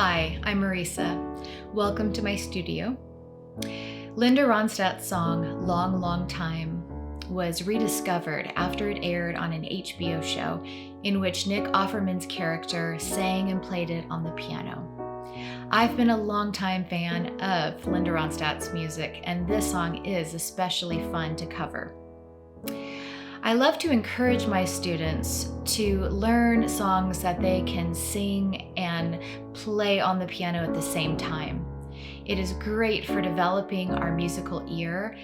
Hi, I'm Marisa. Welcome to my studio. Linda Ronstadt's song, Long, Long Time, was rediscovered after it aired on an HBO show in which Nick Offerman's character sang and played it on the piano. I've been a longtime fan of Linda Ronstadt's music, and this song is especially fun to cover. I love to encourage my students to learn songs that they can sing and play on the piano at the same time. It is great for developing our musical ear,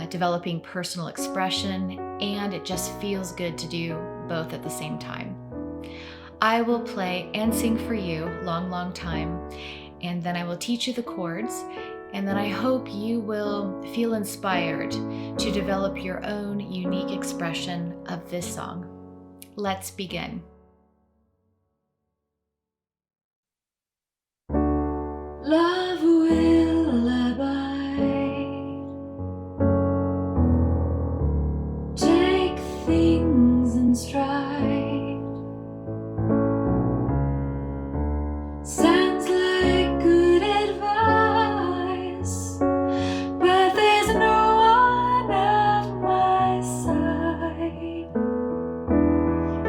developing personal expression, and it just feels good to do both at the same time. I will play and sing for you Long, Long Time, and then I will teach you the chords, and then I hope you will feel inspired to develop your own unique expression of this song. Let's begin. Love will abide. Take things in stride. Sounds like good advice, but there's no one at my side.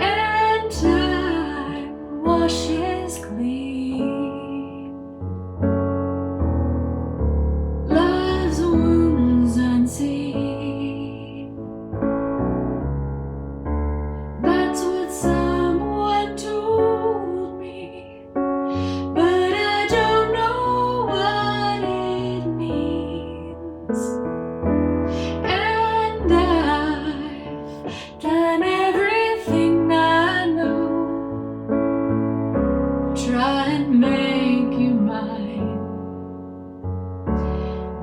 And time washes clean love's wounds unseen. That's what someone told me, but I don't know what it means. And I've done everything I know. Try and make you mine.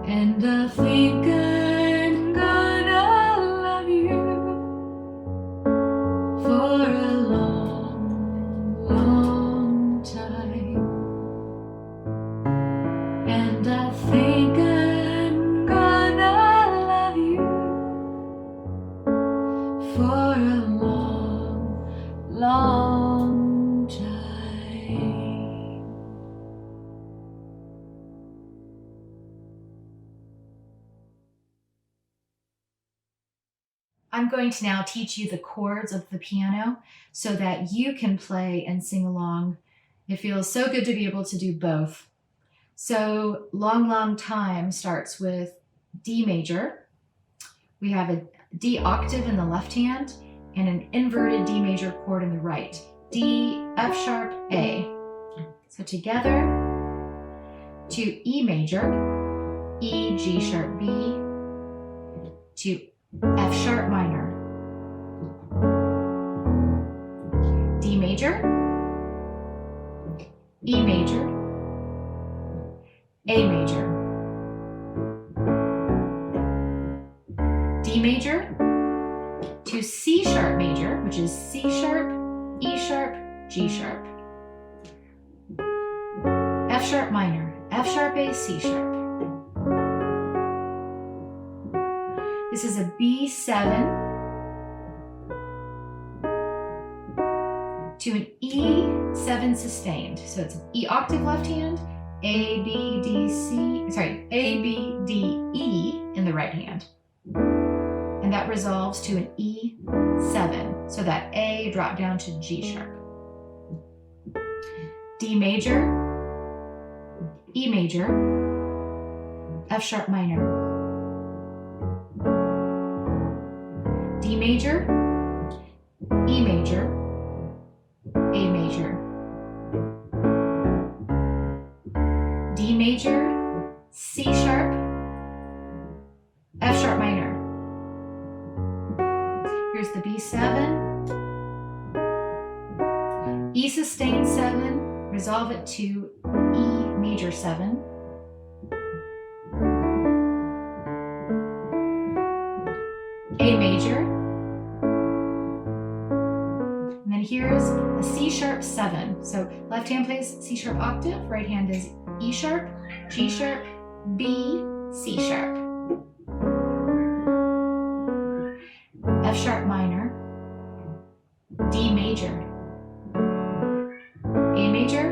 And I think I'm gonna love you for a long, long time. And I think I'm gonna love you for a long, long time. I'm going to now teach you the chords of the piano so that you can play and sing along. It feels so good to be able to do both. So Long, Long Time starts with D major. We have a D octave in the left hand and an inverted D major chord in the right. D, F sharp, A. So together to E major, E, G sharp, B, to F sharp minor, D major, E major, A major, D major, to C sharp major, which is C sharp, E sharp, G sharp, F sharp minor, F sharp A, C sharp. This is a B7 to an E7 sustained. So it's an E octave left hand, A, B, D, E in the right hand. And that resolves to an E7. So that A dropped down to G sharp. D major, E major, F sharp minor. D major, E major, A major, D major, C sharp, F sharp minor. Here's the B7, E sustained 7, resolve it to E major 7, A major, and then here's a C sharp 7. So left hand plays C sharp octave, right hand is E sharp, G sharp, B, C sharp, F sharp minor, D major, A major,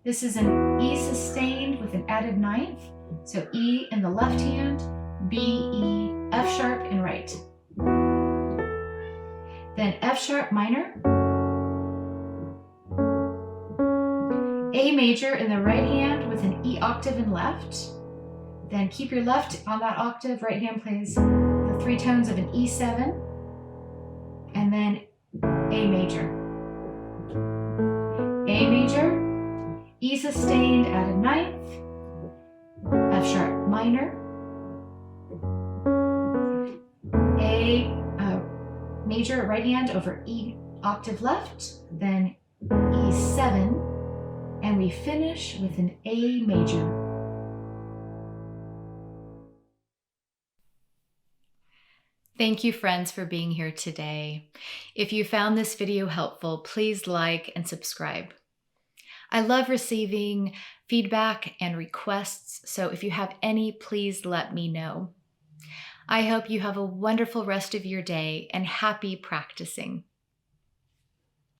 This is an E sustained with an added ninth. So E in the left hand, B, E, F sharp in right. Then F sharp minor, A major in the right hand with an E octave in left. Then keep your left on that octave, right hand plays the three tones of an E7, and then A major. A major, E sustained added ninth, F sharp minor, A major right hand over E octave left, then E7, and we finish with an A major. Thank you, friends, for being here today. If you found this video helpful, please like and subscribe. I love receiving feedback and requests, so if you have any, please let me know. I hope you have a wonderful rest of your day and happy practicing.